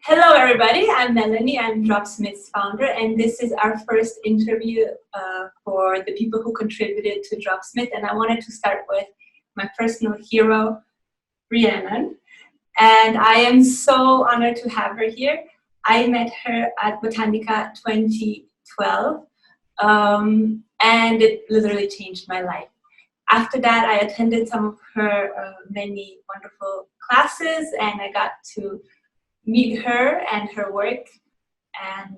Hello, everybody. I'm Melanie. I'm Dropsmith's founder, and this is our first interview for the people who contributed to Dropsmith. And I wanted to start with my personal hero, Rhiannon. And I am so honored to have her here. I met her at Botanica 2012, and it literally changed my life. After that, I attended some of her many wonderful classes, and I got to meet her and her work, and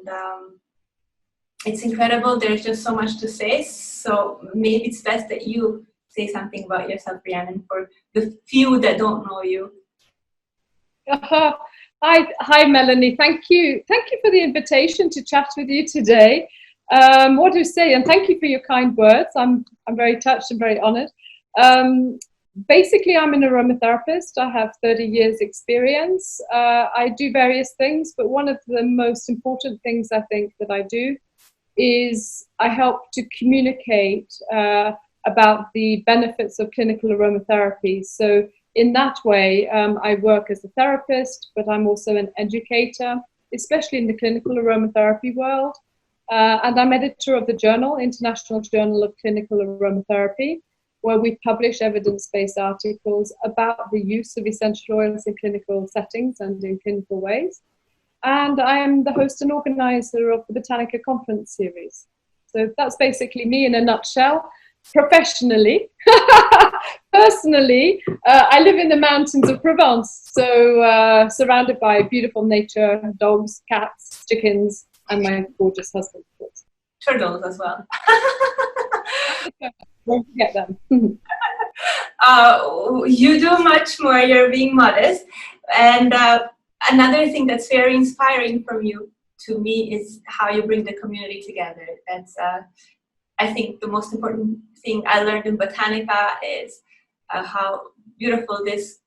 it's incredible. There's just so much to say, so maybe it's best that you say something about yourself, Rhiannon, for the few that don't know you. Hi, Melanie. Thank you for the invitation to chat with you today. What to say, and thank you for your kind words. I'm very touched and very honoured. Basically, I'm an aromatherapist. I have 30 years experience. I do various things, but one of the most important things I think that I do is I help to communicate about the benefits of clinical aromatherapy. So in that way, I work as a therapist, but I'm also an educator, especially in the clinical aromatherapy world. And I'm editor of the journal, International Journal of Clinical Aromatherapy, where we publish evidence-based articles about the use of essential oils in clinical settings and in clinical ways. And I am the host and organizer of the Botanica Conference Series. So that's basically me in a nutshell. Professionally, personally, I live in the mountains of Provence, so surrounded by beautiful nature, dogs, cats, chickens, and my gorgeous husband, of course. Turtles as well. Don't forget them. You do much more. You're being modest. And another thing that's very inspiring from you to me is how you bring the community together. That's, I think, the most important thing I learned in Botanica is how beautiful this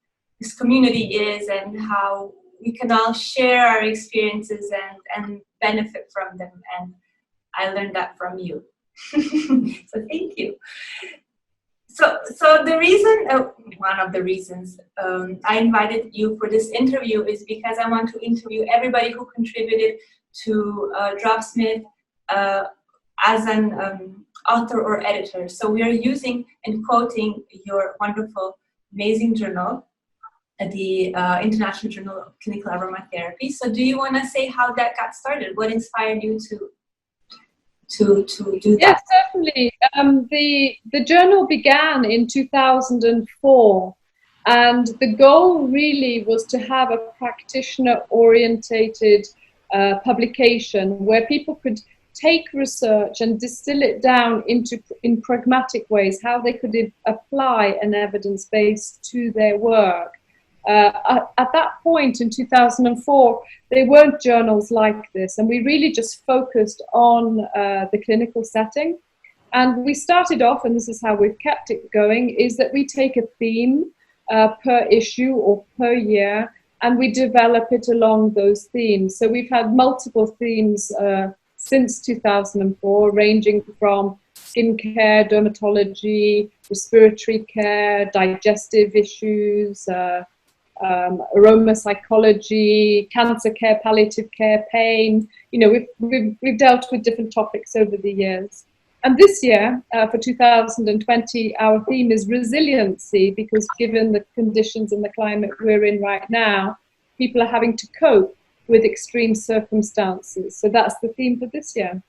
community is, and how we can all share our experiences and benefit from them. And I learned that from you. So thank you. So the reason, one of the reasons I invited you for this interview is because I want to interview everybody who contributed to Dropsmith as an author or editor. So we are using and quoting your wonderful, amazing journal, the International Journal of Clinical Aromatherapy. So do you want to say how that got started? What inspired you to do that? Yes, certainly. The journal began in 2004, and the goal really was to have a practitioner-orientated publication where people could take research and distill it down in pragmatic ways, how they could apply an evidence base to their work. At that point in 2004, there weren't journals like this, and we really just focused on the clinical setting. And we started off, and this is how we've kept it going, is that we take a theme per issue or per year, and we develop it along those themes. So we've had multiple themes since 2004, ranging from skincare, dermatology, respiratory care, digestive issues, aroma psychology, cancer care, palliative care, pain. You know, we've dealt with different topics over the years. And this year, for 2020, our theme is resiliency, because given the conditions and the climate we're in right now, people are having to cope with extreme circumstances. So that's the theme for this year.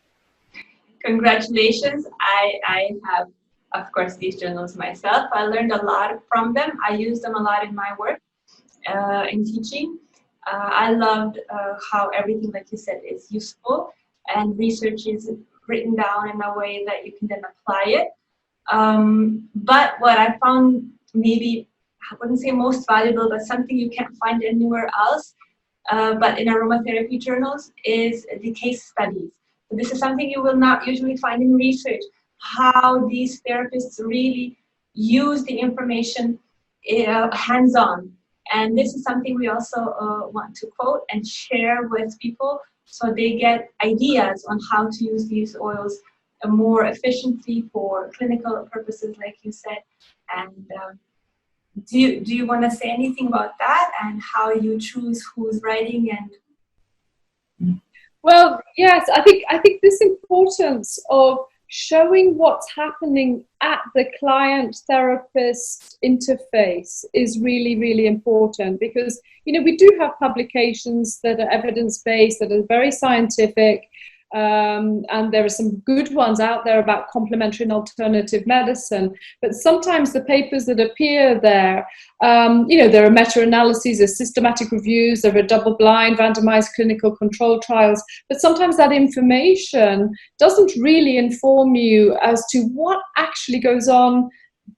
Congratulations. I have, of course, these journals myself. I learned a lot from them. I use them a lot in my work. In teaching. I loved how everything, like you said, is useful, and research is written down in a way that you can then apply it. But what I found, maybe, I wouldn't say most valuable, but something you can't find anywhere else, but in aromatherapy journals, is the case studies. So this is something you will not usually find in research, how these therapists really use the information hands-on. And this is something we also want to quote and share with people, so they get ideas on how to use these oils more efficiently for clinical purposes, like you said. And do you want to say anything about that, and how you choose who's writing and Well, yes, I think this importance of showing what's happening at the client therapist interface is really, really important, because we do have publications that are evidence-based, that are very scientific, and there are some good ones out there about complementary and alternative medicine. But sometimes the papers that appear there, there are meta-analyses, there are systematic reviews, there are double-blind, randomized clinical control trials. But sometimes that information doesn't really inform you as to what actually goes on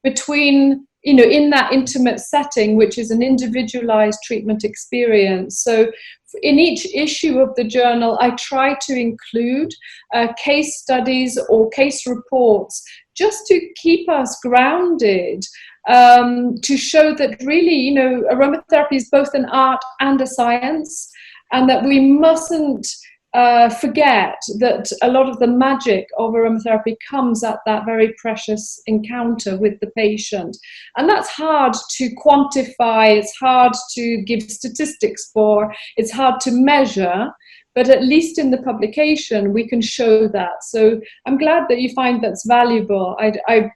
between, in that intimate setting, which is an individualized treatment experience. So in each issue of the journal, I try to include case studies or case reports, just to keep us grounded, to show that really, aromatherapy is both an art and a science, and that we mustn't forget that a lot of the magic of aromatherapy comes at that very precious encounter with the patient. And that's hard to quantify, it's hard to give statistics for, it's hard to measure, but at least in the publication we can show that. So I'm glad that you find that's valuable. I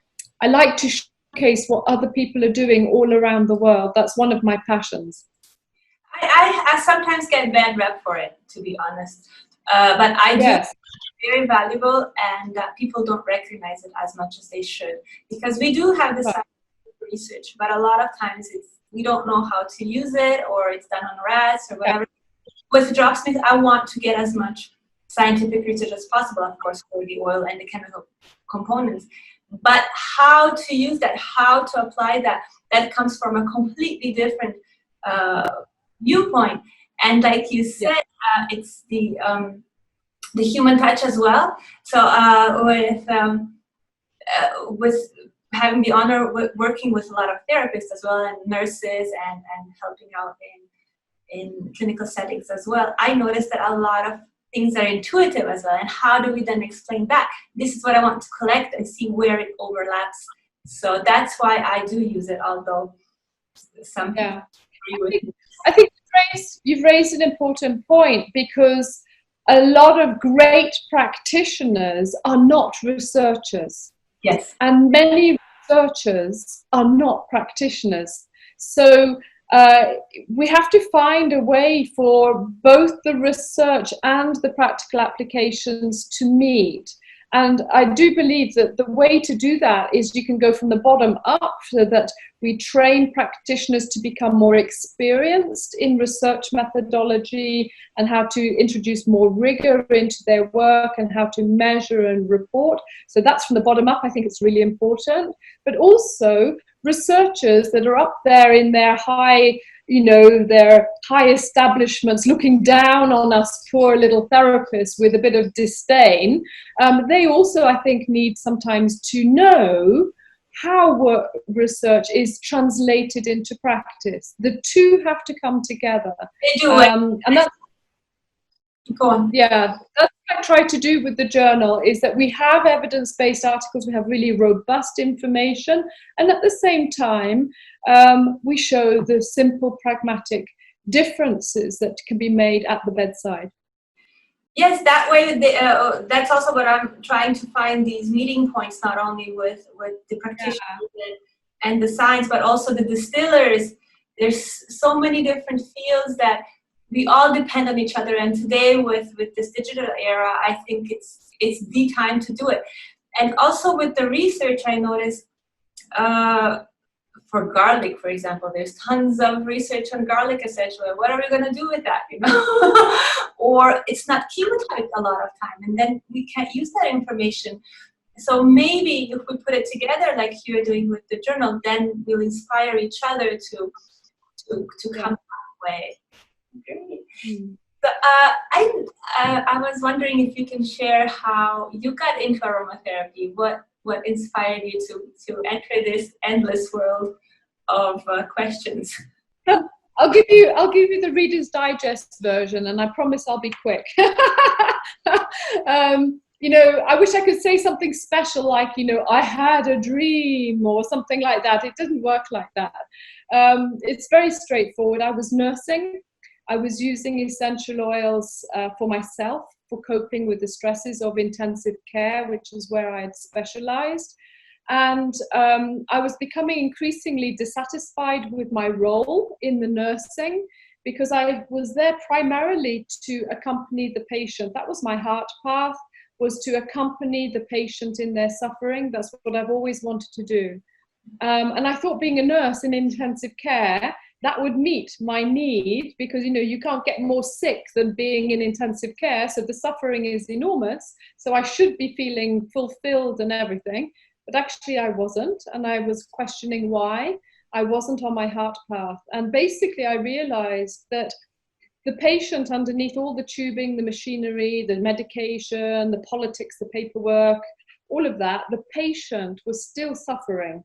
like to showcase what other people are doing all around the world. That's one of my passions. I sometimes get bad rep for it, to be honest. But I do think it's very valuable, and people don't recognize it as much as they should, because we do have this scientific research, but a lot of times we don't know how to use it, or it's done on rats or whatever. With Dropsmith, I want to get as much scientific research as possible, of course, for the oil and the chemical components. But how to use that, how to apply that, that comes from a completely different viewpoint. And like you said, it's the human touch as well. So with having the honor working with a lot of therapists as well, and nurses, and helping out in clinical settings as well, I noticed that a lot of things are intuitive as well. And how do we then explain that? This is what I want to collect and see where it overlaps. So that's why I do use it, although some people agree with me. I think you've raised an important point, because a lot of great practitioners are not researchers. Yes. And many researchers are not practitioners. So we have to find a way for both the research and the practical applications to meet. And I do believe that the way to do that is you can go from the bottom up, so that we train practitioners to become more experienced in research methodology and how to introduce more rigor into their work and how to measure and report. So that's from the bottom up. I think it's really important. But also researchers that are up there in their high establishments, looking down on us poor little therapists with a bit of disdain, they also, I think, need sometimes to know how research is translated into practice. The two have to come together. They do. And that's, go on. Yeah, that's what I try to do with the journal, is that we have evidence-based articles, we have really robust information, and at the same time, we show the simple, pragmatic differences that can be made at the bedside. Yes, that way, that's also what I'm trying to find, these meeting points, not only with the practitioners and the science, but also the distillers. There's so many different fields that we all depend on each other. And today, with this digital era, I think it's the time to do it. And also with the research, I noticed, for garlic, for example, there's tons of research on garlic essential oil. What are we going to do with that? Or it's not chemotyped a lot of time, and then we can't use that information. So maybe if we put it together like you're doing with the journal, then we'll inspire each other to come that way. Great. So, I was wondering if you can share how you got into aromatherapy. What inspired you to enter this endless world of questions? I'll give you the Reader's Digest version, and I promise I'll be quick. I wish I could say something special, like, I had a dream or something like that. It doesn't work like that. It's very straightforward. I was nursing. I was using essential oils for myself for coping with the stresses of intensive care, which is where I had specialized. And I was becoming increasingly dissatisfied with my role in the nursing, because I was there primarily to accompany the patient. That was my heart path, was to accompany the patient in their suffering. That's what I've always wanted to do. And I thought being a nurse in intensive care, that would meet my need, because, you know, you can't get more sick than being in intensive care. So the suffering is enormous. So I should be feeling fulfilled and everything. But actually I wasn't. And I was questioning why I wasn't on my heart path. And basically I realized that the patient, underneath all the tubing, the machinery, the medication, the politics, the paperwork, all of that, the patient was still suffering.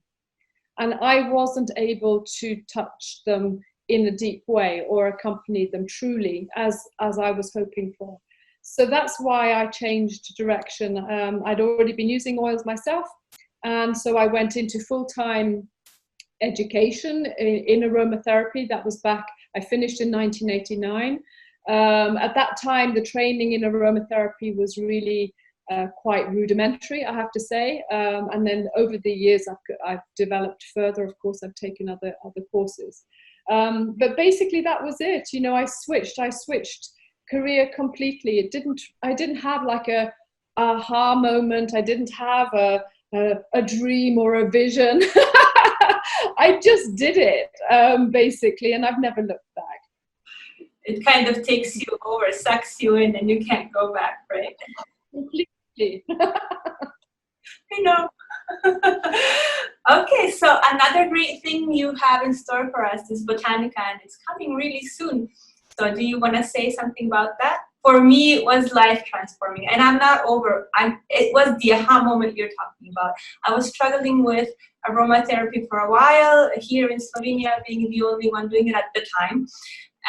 And I wasn't able to touch them in a deep way or accompany them truly as I was hoping for. So that's why I changed direction. I'd already been using oils myself. And so I went into full-time education in aromatherapy. That was back, I finished in 1989. At that time, the training in aromatherapy was really quite rudimentary, I have to say. And then over the years, I've developed further. Of course, I've taken other courses. But basically, that was it. You know, I switched career completely. I didn't have like a aha moment. I didn't have a dream or a vision. I just did it, basically, and I've never looked back. It kind of takes you over, sucks you in, and you can't go back, right? Completely. I know. Okay, so another great thing you have in store for us is Botanica, and it's coming really soon. So do you want to say something about that? For me, it was life transforming, and I'm not over. It was the aha moment you're talking about. I was struggling with aromatherapy for a while here in Slovenia, being the only one doing it at the time.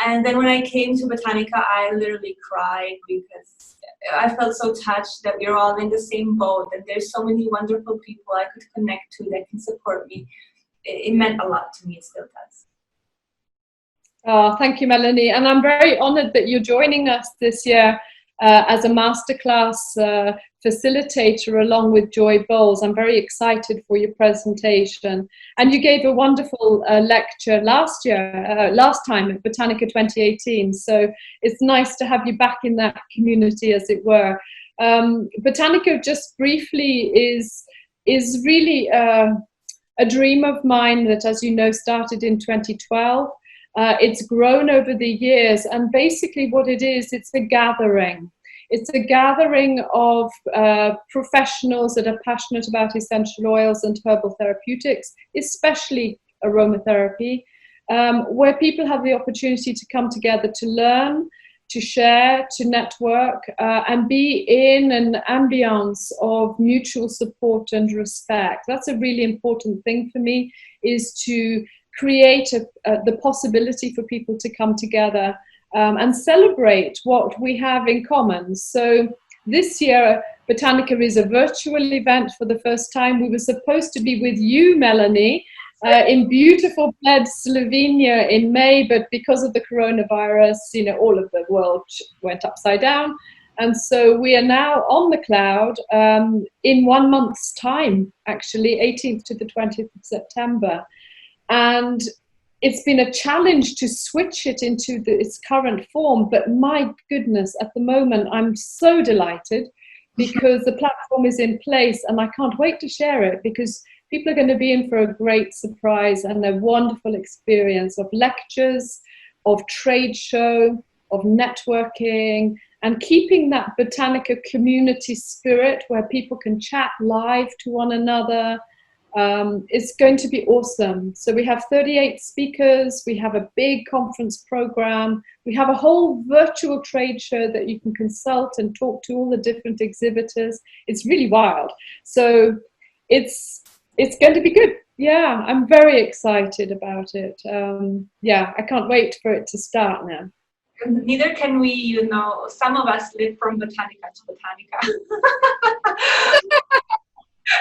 And then when I came to Botanica, I literally cried because I felt so touched that we're all in the same boat, and there's so many wonderful people I could connect to that can support me. It meant a lot to me. It still does. Oh, thank you, Melanie. And I'm very honored that you're joining us this year as a masterclass facilitator along with Joy Bowles. I'm very excited for your presentation. And you gave a wonderful lecture last time at Botanica 2018. So it's nice to have you back in that community, as it were. Botanica, just briefly, is really a dream of mine that, as you know, started in 2012. It's grown over the years, and basically what it is, it's a gathering. It's a gathering of professionals that are passionate about essential oils and herbal therapeutics, especially aromatherapy, where people have the opportunity to come together to learn, to share, to network, and be in an ambience of mutual support and respect. That's a really important thing for me, is to create the possibility for people to come together and celebrate what we have in common. So this year, Botanica is a virtual event for the first time. We were supposed to be with you, Melanie, in beautiful Bled, Slovenia in May, but because of the coronavirus, you know, all of the world went upside down. And so we are now on the cloud in 1 month's time, actually, 18th to the 20th of September. And it's been a challenge to switch it into its current form, but my goodness, at the moment, I'm so delighted because the platform is in place, and I can't wait to share it, because people are going to be in for a great surprise and a wonderful experience of lectures, of trade show, of networking, and keeping that Botanica community spirit where people can chat live to one another. It's going to be awesome. So we have 38 speakers, we have a big conference program, we have a whole virtual trade show that you can consult and talk to all the different exhibitors. It's really wild. So it's going to be good. Yeah, I'm very excited about it. Yeah, I can't wait for it to start now. Neither can we, you know, some of us live from Botanica to Botanica.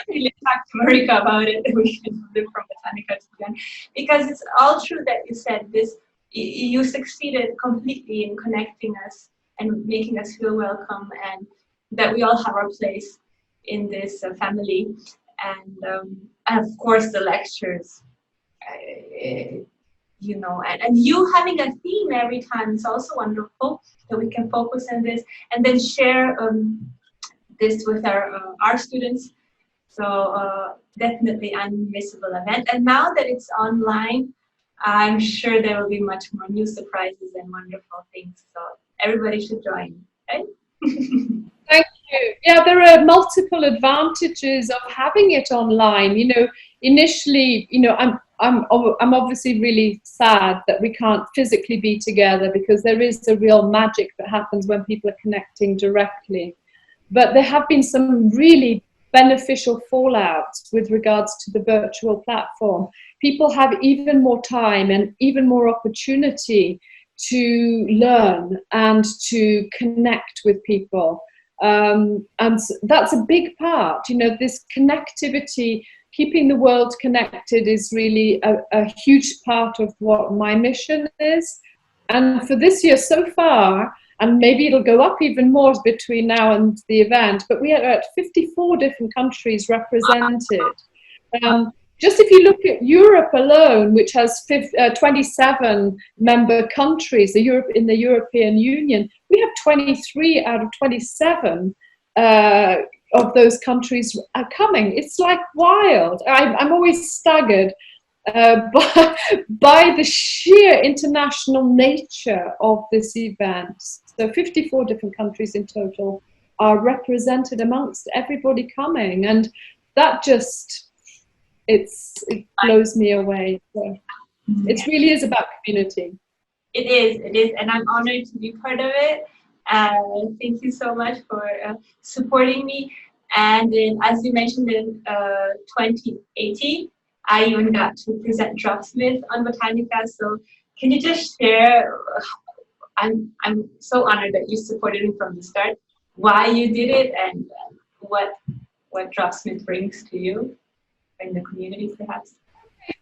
We talk to Marika about it. We can live from Botanica to Botanica. Because it's all true that you said this. You succeeded completely in connecting us and making us feel welcome, and that we all have our place in this family. And of course the lectures, and you having a theme every time is also wonderful, that we can focus on this and then share this with our students. So definitely unmissable event. And now that it's online, I'm sure there will be much more new surprises and wonderful things. So everybody should join, right? Thank you. Yeah, there are multiple advantages of having it online. Initially, I'm obviously really sad that we can't physically be together, because there is a real magic that happens when people are connecting directly. But there have been some really beneficial fallouts with regards to the virtual platform. People have even more time and even more opportunity to learn and to connect with people. And that's a big part. This connectivity, keeping the world connected, is really a huge part of what my mission is. And for this year so far, and maybe it'll go up even more between now and the event, but we are at 54 different countries represented. Just if you look at Europe alone, which has 27 member countries, in the European Union, we have 23 out of 27 of those countries are coming. It's like wild. I'm always staggered by the sheer international nature of this event. So 54 different countries in total are represented amongst everybody coming, and that just it blows me away. So it really is about community. It is, and I'm honored to be part of it. Thank you so much for supporting me. And as you mentioned, in 2018, I even got to present Dropsmith on Botanica. So can you just share? I'm so honored that you supported me from the start. Why you did it, and what Dropsmith brings to you in the community, perhaps.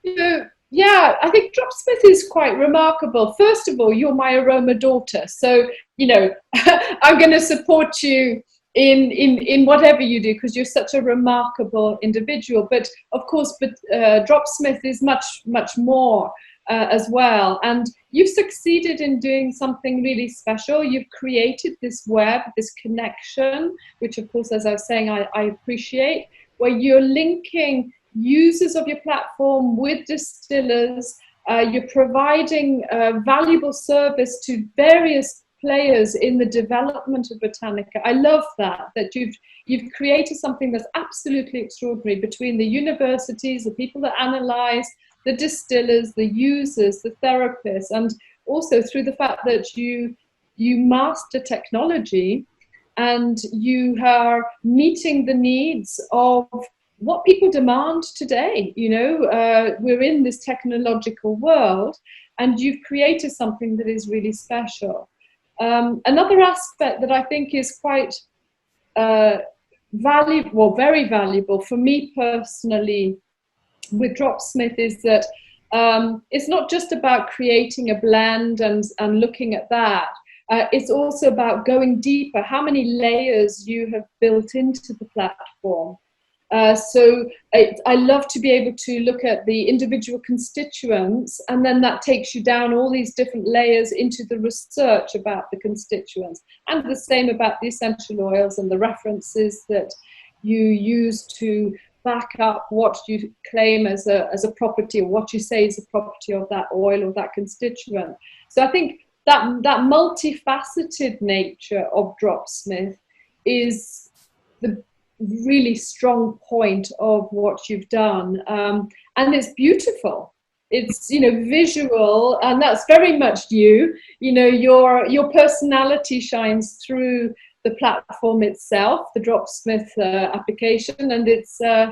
Yeah, I think Dropsmith is quite remarkable. First of all, you're my aroma daughter, so I'm going to support you in whatever you do, because you're such a remarkable individual. But of course, Dropsmith is much more as well. And you've succeeded in doing something really special. You've created this web, this connection, which of course, as I was saying, I appreciate, where you're linking users of your platform with distillers. You're providing valuable service to various players in the development of Botanica. I love that you've created something that's absolutely extraordinary between the universities, the people that analyze, the distillers, the users, the therapists, and also through the fact that you master technology and you are meeting the needs of what people demand today. We're in this technological world, and you've created something that is really special. Another aspect that I think is quite valuable, very valuable for me personally with Dropsmith, is that it's not just about creating a blend and looking at that. It's also about going deeper, how many layers you have built into the platform. So I love to be able to look at the individual constituents, and then that takes you down all these different layers into the research about the constituents, and the same about the essential oils and the references that you use to back up what you claim as a property, or what you say is a property of that oil or that constituent. So I think that multifaceted nature of Dropsmith is the really strong point of what you've done, and it's beautiful. It's visual, and that's very much you. Your personality shines through the platform itself, the Dropsmith application, and it's I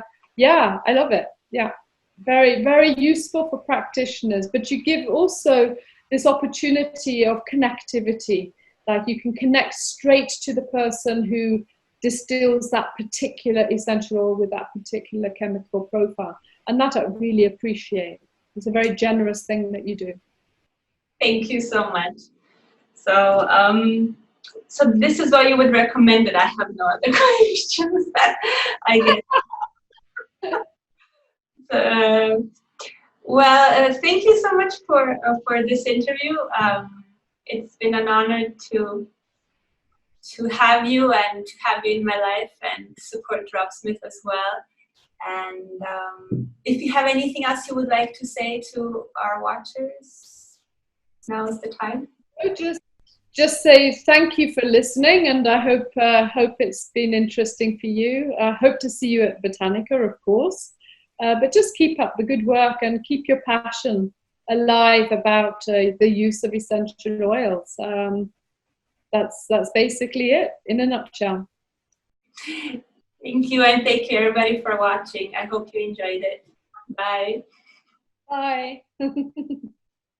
love it. Yeah, very, very useful for practitioners. But you give also this opportunity of connectivity, like you can connect straight to the person who distills that particular essential oil with that particular chemical profile, and that I really appreciate. It's a very generous thing that you do. Thank you so much. So So this is what you would recommend it. I have no other questions. I guess. Well, thank you so much for this interview. It's been an honor to have you and to have you in my life and support Dropsmith as well. And if you have anything else you would like to say to our watchers, now is the time. Just say thank you for listening, and I hope it's been interesting for you. I hope to see you at Botanica, of course. But just keep up the good work and keep your passion alive about the use of essential oils. That's basically it in a nutshell. Thank you, and thank you everybody for watching. I hope you enjoyed it. Bye. Bye.